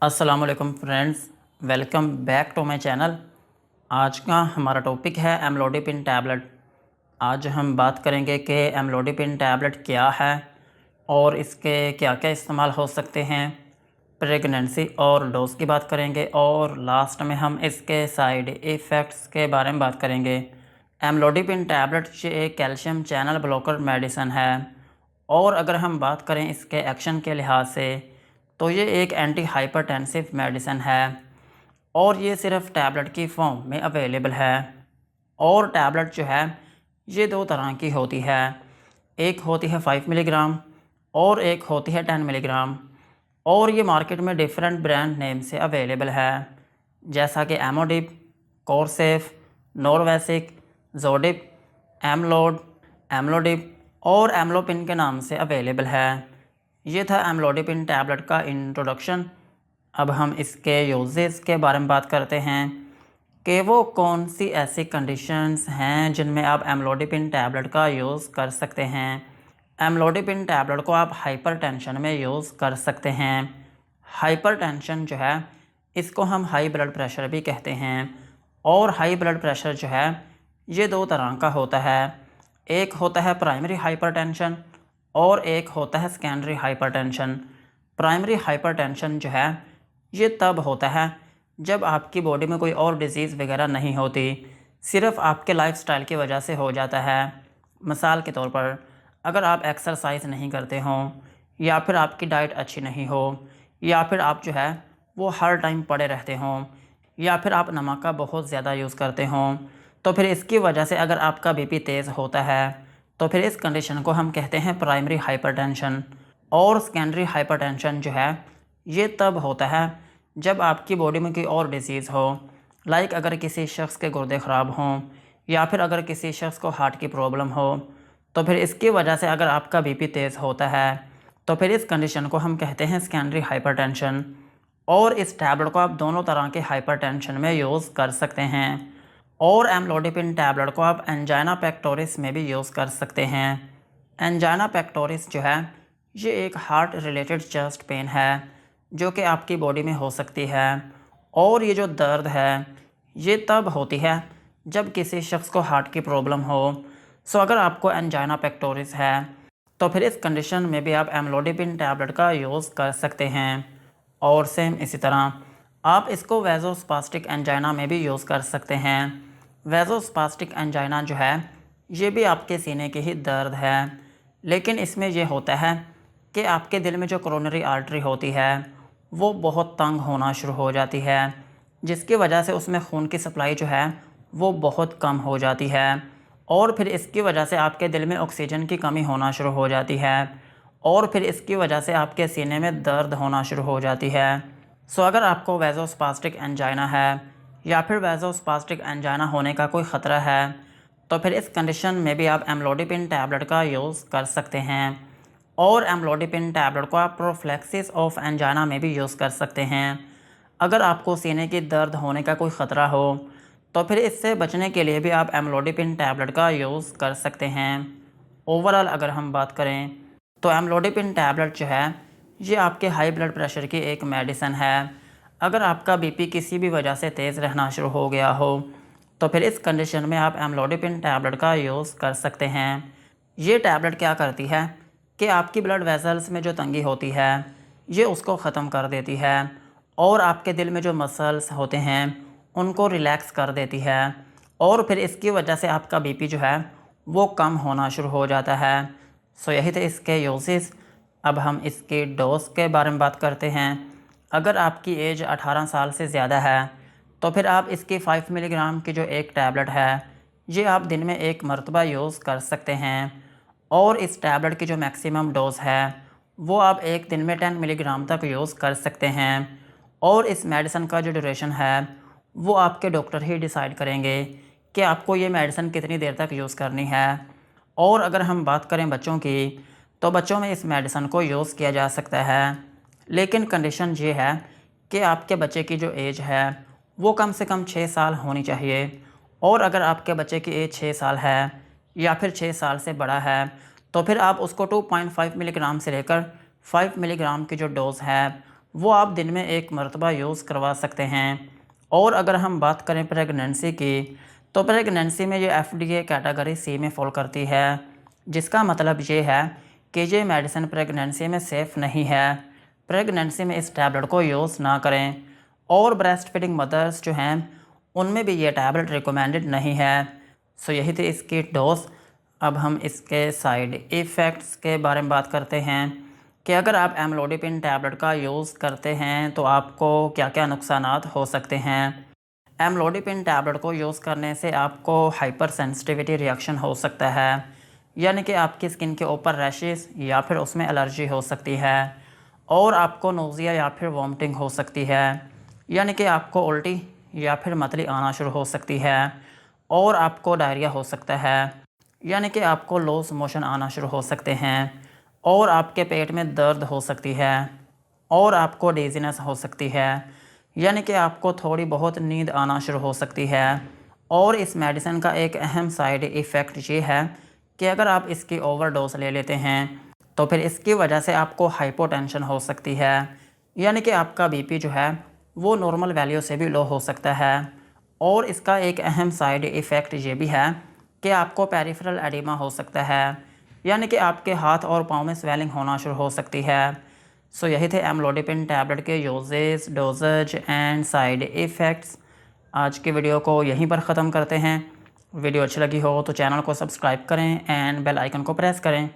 अस्सलाम वालेकुम friends, welcome back to my channel. आज का हमारा टॉपिक है एमलोडिपिन टैबलेट। आज हम बात करेंगे कि एमलोडिपिन टैबलेट क्या है और इसके क्या क्या इस्तेमाल हो सकते हैं। प्रेगनेंसी और डोज की बात करेंगे और लास्ट में हम इसके साइड इफ़ेक्ट्स के बारे में बात करेंगे। एमलोडिपिन टैबलेट ये एक कैल्शियम चैनल ब्लॉकर मेडिसिन है और अगर हम बात करें इसके एक्शन के लिहाज से तो ये एक एंटी हाइपरटेंसिव मेडिसिन है और ये सिर्फ टैबलेट की फॉर्म में अवेलेबल है। और टैबलेट जो है ये दो तरह की होती है, एक होती है 5 मिलीग्राम और एक होती है 10 मिलीग्राम। और ये मार्केट में डिफरेंट ब्रांड नेम से अवेलेबल है, जैसा कि एमोडिप, कोरसेफ, नोरवैसिक, जोडिप, एमलोड, एमलोडिप और एमलोपिन के नाम से अवेलेबल है। ये था एमलोडिपिन टैबलेट का इंट्रोडक्शन। अब हम इसके यूजेस के बारे में बात करते हैं कि वो कौन सी ऐसी कंडीशंस हैं जिनमें आप एमलोडिपिन टैबलेट का यूज़ कर सकते हैं। एमलोडिपिन टैबलेट को आप हाइपरटेंशन में यूज़ कर सकते हैं। हाइपरटेंशन जो है इसको हम हाई ब्लड प्रेशर भी कहते हैं और हाई ब्लड प्रेशर जो है ये दो तरह का होता है, एक होता है प्राइमरी हाइपरटेंशन और एक होता है सेकेंडरी हाइपरटेंशन। प्राइमरी हाइपरटेंशन जो है ये तब होता है जब आपकी बॉडी में कोई और डिज़ीज़ वगैरह नहीं होती, सिर्फ आपके लाइफस्टाइल की वजह से हो जाता है। मिसाल के तौर पर अगर आप एक्सरसाइज नहीं करते हों या फिर आपकी डाइट अच्छी नहीं हो या फिर आप जो है वो हर टाइम पड़े रहते हों या फिर आप नमक का बहुत ज़्यादा यूज़ करते हों, तो फिर इसकी वजह से अगर आपका बीपी तेज़ होता है तो फिर इस कंडीशन को हम कहते हैं प्राइमरी हाइपरटेंशन। और सेकेंडरी हाइपरटेंशन जो है ये तब होता है जब आपकी बॉडी में कोई और डिज़ीज़ हो, लाइक अगर किसी शख्स के गुर्दे ख़राब हों या फिर अगर किसी शख्स को हार्ट की प्रॉब्लम हो, तो फिर इसकी वजह से अगर आपका बीपी तेज़ होता है तो फिर इस कंडीशन को हम कहते हैं सेकेंडरी हाइपरटेंशन। और इस टैबलेट को आप दोनों तरह के हाइपरटेंशन में यूज़ कर सकते हैं। और एमलोडिपिन टैबलेट को आप एंजाइना पेक्टोरिस में भी यूज़ कर सकते हैं। एंजाइना पेक्टोरिस जो है ये एक हार्ट रिलेटेड चेस्ट पेन है जो कि आपकी बॉडी में हो सकती है। और ये जो दर्द है ये तब होती है जब किसी शख्स को हार्ट की प्रॉब्लम हो। सो अगर आपको एंजाइना पेक्टोरिस है तो फिर इस कंडीशन में भी आप एमलोडिपिन टैबलेट का यूज़ कर सकते हैं। और सेम इसी तरह आप इसको वेज़ोस्पास्टिक एंजाइना में भी यूज़ कर सकते हैं। वेज़ोस्पास्टिक एंजाइना जो है ये भी आपके सीने की ही दर्द है, लेकिन इसमें यह होता है कि आपके दिल में जो कोरोनरी आर्टरी होती है वो बहुत तंग होना शुरू हो जाती है, जिसकी वजह से उसमें खून की सप्लाई जो है वो बहुत कम हो जाती है और फिर इसकी वजह से आपके दिल में ऑक्सीजन की कमी होना शुरू हो जाती है और फिर इसकी वजह से आपके सीने में दर्द होना शुरू हो जाती है। सो अगर आपको वेज़ोस्पास्टिक एंजाइना है या फिर वेज़ोस्पास्टिक एंजाइना होने का कोई ख़तरा है तो फिर इस कंडीशन में भी आप एमलोडिपिन टैबलेट का यूज़ कर सकते हैं। और एमलोडिपिन टैबलेट को आप प्रोफ्लेक्सिस ऑफ एंजाइना में भी यूज़ कर सकते हैं। अगर आपको सीने की दर्द होने का कोई ख़तरा हो तो फिर इससे बचने के लिए भी आप एमलोडिपिन टैबलेट का यूज़ कर सकते हैं। ओवरऑल अगर हम बात करें तो एमलोडिपिन टैबलेट जो है ये आपके हाई ब्लड प्रेशर की एक मेडिसिन है। अगर आपका बीपी किसी भी वजह से तेज़ रहना शुरू हो गया हो तो फिर इस कंडीशन में आप एमलोडिपिन टैबलेट का यूज़ कर सकते हैं। ये टैबलेट क्या करती है कि आपकी ब्लड वेसल्स में जो तंगी होती है ये उसको ख़त्म कर देती है और आपके दिल में जो मसल्स होते हैं उनको रिलैक्स कर देती है और फिर इसकी वजह से आपका बीपी जो है वो कम होना शुरू हो जाता है। सो यही थे इसके यूजेस। अब हम इसकी डोज के बारे में बात करते हैं। अगर आपकी एज 18 साल से ज़्यादा है तो फिर आप इसकी 5 मिलीग्राम की जो एक टैबलेट है ये आप दिन में एक मरतबा यूज़ कर सकते हैं। और इस टैबलेट की जो मैक्सिमम डोज़ है वो आप एक दिन में 10 मिलीग्राम तक यूज़ कर सकते हैं। और इस मेडिसिन का जो ड्यूरेशन है वो आपके डॉक्टर ही डिसाइड करेंगे कि आपको ये मेडिसिन कितनी देर तक यूज़ करनी है। और अगर हम बात करें बच्चों की तो बच्चों में इस मेडिसिन को यूज़ किया जा सकता है, लेकिन कंडीशन ये है कि आपके बच्चे की जो एज है वो कम से कम 6 साल होनी चाहिए। और अगर आपके बच्चे की एज 6 साल है या फिर 6 साल से बड़ा है तो फिर आप उसको 2.5 मिलीग्राम से लेकर 5 मिलीग्राम की जो डोज़ है वो आप दिन में 1 मरतबा यूज़ करवा सकते हैं। और अगर हम बात करें प्रेगनेंसी की, तो प्रेगनेंसी में ये FDA कैटेगरी C में फ़ॉल करती है, जिसका मतलब ये है कि ये मेडिसिन प्रेगनेंसी में सेफ़ नहीं है। प्रेगनेंसी में इस टैबलेट को यूज़ ना करें। और ब्रेस्ट फीडिंग मदर्स जो हैं उनमें भी ये टैबलेट रिकमेंडेड नहीं है। सो यही थी इसकी डोज। अब हम इसके साइड इफ़ेक्ट्स के बारे में बात करते हैं कि अगर आप एमलोडिपिन टैबलेट का यूज़ करते हैं तो आपको क्या क्या नुकसानात हो सकते हैं। एमलोडिपिन टैबलेट को यूज़ करने से आपको हाइपर सेंसिटिविटी रिएक्शन हो सकता है, यानी कि आपकी स्किन के ऊपर रैशेस या फिर उसमें एलर्जी हो सकती है। और आपको नोज़िया या फिर वॉमिटिंग हो सकती है, यानी कि आपको उल्टी या फिर मतली आना शुरू हो सकती है। और आपको डायरिया हो सकता है, यानी कि आपको लूज़ मोशन आना शुरू हो सकते हैं। और आपके पेट में दर्द हो सकती है। और आपको डिज़ीनेस हो सकती है, यानी कि आपको थोड़ी बहुत नींद आना शुरू हो सकती है। और इस मेडिसिन का एक अहम साइड इफ़ेक्ट ये है कि अगर आप इसकी ओवरडोज ले लेते हैं तो फिर इसकी वजह से आपको हाइपोटेंशन हो सकती है, यानी कि आपका बीपी जो है वो नॉर्मल वैल्यू से भी लो हो सकता है। और इसका एक अहम साइड इफ़ेक्ट ये भी है कि आपको पेरिफेरल एडिमा हो सकता है, यानी कि आपके हाथ और पाँव में स्वेलिंग होना शुरू हो सकती है। सो यही थे एमलोडिपिन टैबलेट के uses, doses and side effects. आज की वीडियो को यहीं पर ख़त्म करते हैं। वीडियो अच्छी लगी हो तो चैनल को सब्सक्राइब करें एंड बेल आइकन को प्रेस करें।